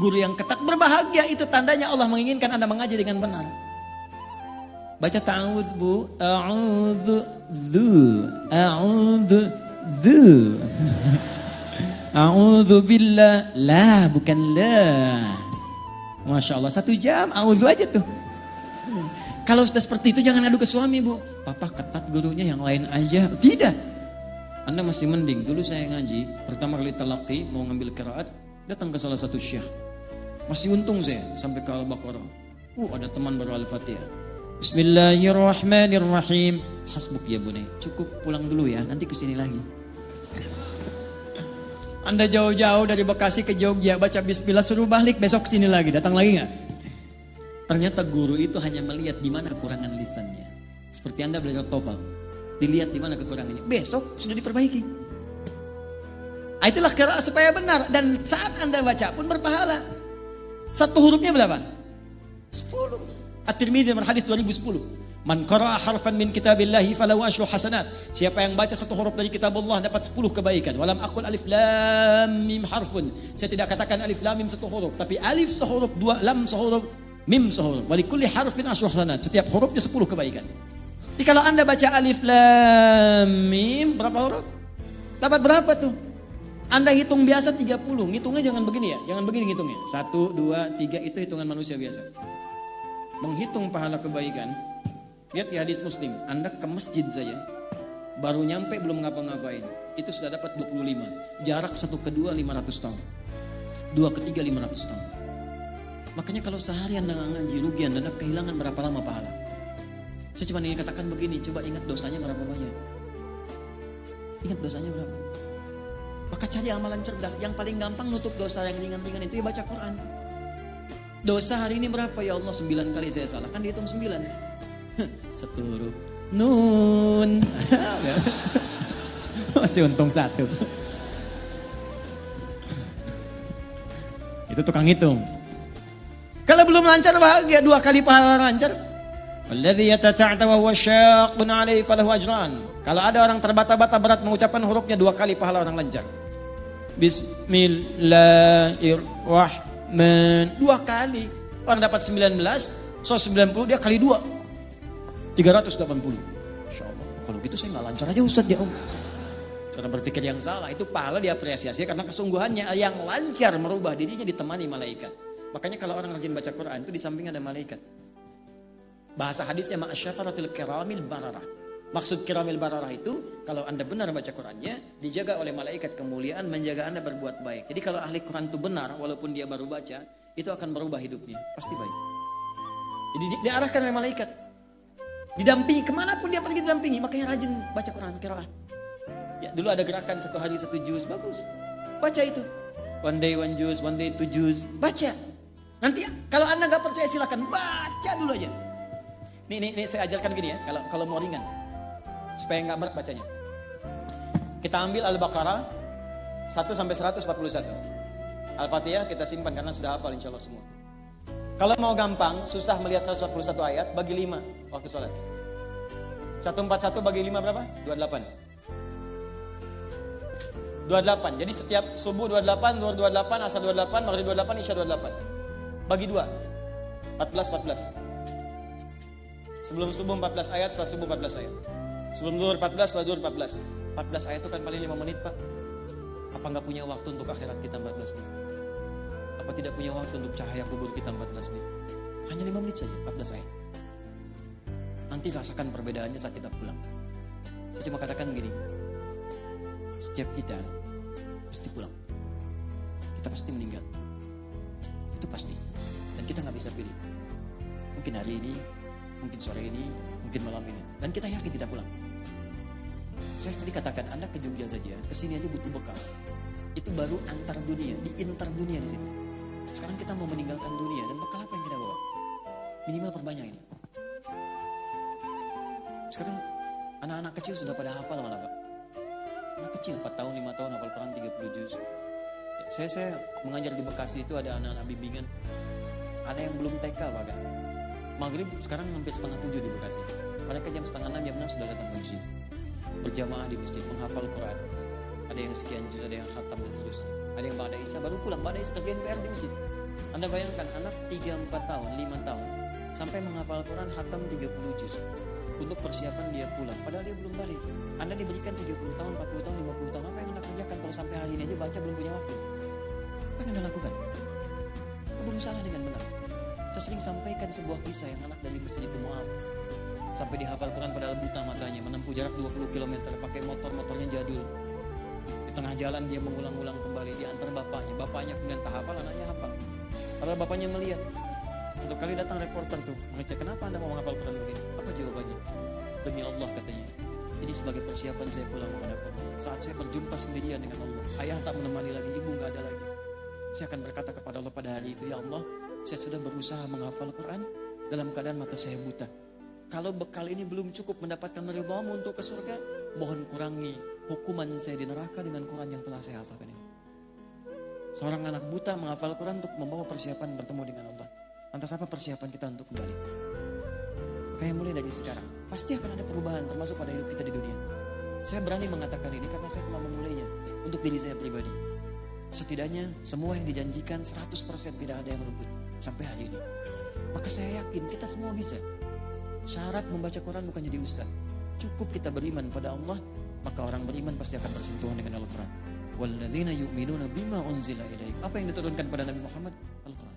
guru yang ketat, berbahagia. Itu tandanya Allah menginginkan Anda mengaji dengan benar. Baca ta'awudz bu. A'udzu A'udzu billah. La, bukan la. Masya Allah, 1 jam a'udzu aja tuh. Kalau sudah seperti itu jangan adu ke suami bu. Papa ketat gurunya, yang lain aja. Tidak. Anda masih mending. Dulu saya ngaji, pertama kali talaqi, mau ngambil qiraat, datang ke salah satu syekh. Masih untung saya sampai ke Al-Baqarah. Ada teman baru Al-Fatihah. Bismillahirrahmanirrahim. Hasbuk ya bunai. Cukup, pulang dulu ya, nanti kesini lagi. Anda jauh-jauh dari Bekasi ke Jogja, baca bismillah, suruh balik, besok kesini lagi, datang lagi gak? Ternyata guru itu hanya melihat di mana kekurangan lisannya. Seperti Anda belajar TOEFL, dilihat di mana kekurangannya, besok sudah diperbaiki. Itulah qiraat supaya benar, dan saat Anda baca pun berpahala. 1 hurufnya berapa? 10. At-Tirmidzi hadis 2010. Man qara'a harfan min kitabillahi falahu asyru hasanat. Siapa yang baca 1 huruf dari kitab Allah dapat 10 kebaikan. Walam aqul alif lam mim harfun. Saya tidak katakan alif lam mim 1 huruf, tapi alif sehuruf, 2 lam sehuruf, mim sehuruf. Wa likulli harfin asyru hasanat. Setiap hurufnya 10 kebaikan. Jadi kalau Anda baca alif lam mim berapa huruf? Dapat berapa tuh? Anda hitung biasa 30. Ngitungnya jangan begini ya. Jangan begini ngitungnya. 1 2 3 itu hitungan manusia biasa. Menghitung pahala kebaikan. Lihat di hadis Muslim, Anda ke masjid saja, baru nyampe belum ngapa-ngapain, itu sudah dapat 25. Jarak 1 ke 2 500 tahun. 2 ke 3 500 tahun. Makanya kalau sehari Anda nggak ngaji, rugi Anda kehilangan berapa lama pahala. Saya cuma ingin katakan begini, coba ingat dosanya berapa banyak. Ingat dosanya berapa. Maka cari amalan cerdas, yang paling gampang nutup dosa yang ringan-ringan itu ya baca Quran. Dosa hari ini berapa ya Allah? 9 kali saya salah, kan dihitung 9. 1 huruf nun. Masih untung 1. Itu tukang hitung. Kalau belum lancar bahagia, 2 kali pahala lancar. Alladzi yatata'ata wa huwa syaqqun 'alaihi falahu ajran. Kalau ada orang terbata-bata berat mengucapkan hurufnya, 2 kali pahala orang lancar. Bismillahirrahmanirrahim. 2 kali. Orang dapat 19, 90 dia kali 2. 380. Insya Allah. Kalau gitu saya nggak lancar aja Ustaz ya Om. Cara berpikir yang salah, itu pahala diapresiasi karena kesungguhannya. Yang lancar merubah dirinya ditemani malaikat. Makanya kalau orang rajin baca Quran itu di samping ada malaikat. Bahasa hadisnya ma'asyafaratil kiramil bararah. Maksud kiramil bararah itu kalau Anda benar baca Qurannya, dijaga oleh malaikat kemuliaan menjaga Anda berbuat baik. Jadi kalau ahli Quran itu benar walaupun dia baru baca, itu akan merubah hidupnya, pasti baik. Jadi diarahkan oleh malaikat. Didampingi, kemanapun dia pergi didampingi. Makanya rajin baca Quran, qiraat. Ya, dulu ada gerakan 1 hari 1 juz, bagus. Baca itu. One day 1 juz, one day 2 juz. Baca. Nanti kalau Anda gak percaya silakan baca dulu aja. Nih saya ajarkan gini ya, kalau mau ringan. Supaya gak berat bacanya. Kita ambil Al-Baqarah 1 sampai 141. Al-Fatihah kita simpan karena sudah hafal insya Allah semua. Kalau mau gampang, susah melihat 141 ayat, bagi 5 waktu sholat. 141 bagi 5 berapa? 28. 28. Jadi setiap subuh 28, zuhur 28, asar 28, maghrib 28, isya 28. Bagi 2. 14. Sebelum subuh 14 ayat, setelah subuh 14 ayat. Sebelum zuhur 14, setelah zuhur 14. 14 ayat itu kan paling 5 menit Pak. Apa nggak punya waktu untuk akhirat kita 14 menit? Apa tidak punya waktu untuk cahaya kubur kita 14 menit? Hanya 5 menit saja, 14 ayat. Nanti rasakan perbedaannya saat kita pulang. Saya cuma katakan begini. Setiap kita pasti pulang. Kita pasti meninggal. Itu pasti. Dan kita nggak bisa pilih. Mungkin hari ini, mungkin sore ini, mungkin malam ini. Dan kita yakin kita pulang. Saya tadi katakan, Anda ke Jogja saja, kesini aja butuh bekal. Itu baru antar dunia, di inter dunia di situ. Sekarang kita mau meninggalkan dunia dan bekal apa yang kita bawa? Minimal perbanyak ini. Sekarang anak-anak kecil sudah pada hafal malah Pak. Anak kecil 4 tahun, 5 tahun hafal Quran 30 juz. Ya, saya mengajar di Bekasi itu ada anak-anak bimbingan. Ada yang belum TK bahkan. Maghrib sekarang hampir setengah 7 di Bekasi. Mereka jam setengah 6, jam 6 sudah datang ke masjid. Berjamaah di masjid, menghafal Quran. Ada yang sekian juz, ada yang khatam dan seterusnya. Ada yang ba'da isya baru pulang, ba'da isya kerjain PR di masjid. Anda bayangkan anak 3-4 tahun, 5 tahun sampai menghafal Quran khatam 30 juz untuk persiapan dia pulang. Padahal dia belum balik. Anda diberikan 30 tahun, 40 tahun, 50 tahun. Apa yang Anda kerjakan kalau sampai hari ini aja baca belum punya waktu? Apa yang Anda lakukan? Keburu salah dengan benar. Saya sering sampaikan sebuah kisah yang anak dari masjid itu Mu'ab sampai dihafal Quran padahal buta matanya, menempuh jarak 20 km pakai motornya jadul. Di tengah jalan dia mengulang-ulang kembali, diantar bapaknya kemudian tak hafal, anaknya hafal. Padahal bapaknya melihat. Satu kali datang reporter tuh mengecek, kenapa Anda mau menghafal Quran begini? Apa jawabannya? Demi Allah katanya, ini sebagai persiapan saya pulang menghadap Allah. Saat saya berjumpa sendirian dengan Allah, ayah tak menemani lagi, ibu gak ada lagi. Saya akan berkata kepada Allah pada hari itu, ya Allah, saya sudah berusaha menghafal Quran dalam keadaan mata saya buta. Kalau bekal ini belum cukup mendapatkan ridhamu untuk ke surga, mohon kurangi hukuman saya di neraka dengan Quran yang telah saya hafalkan ini. Seorang anak buta menghafal Quran untuk membawa persiapan bertemu dengan Allah. Lantas apa persiapan kita untuk kembali? Kayak mulai dari sekarang, pasti akan ada perubahan termasuk pada hidup kita di dunia. Saya berani mengatakan ini karena saya telah memulainya untuk diri saya pribadi. Setidaknya semua yang dijanjikan 100% tidak ada yang luput sampai hari ini. Maka saya yakin kita semua bisa. Syarat membaca Quran bukan jadi ustaz. Cukup kita beriman pada Allah, maka orang beriman pasti akan bersentuhan dengan Al-Quran. Walladzina yu'minuna bima unzila ilaik. Apa yang diturunkan pada Nabi Muhammad? Al-Quran.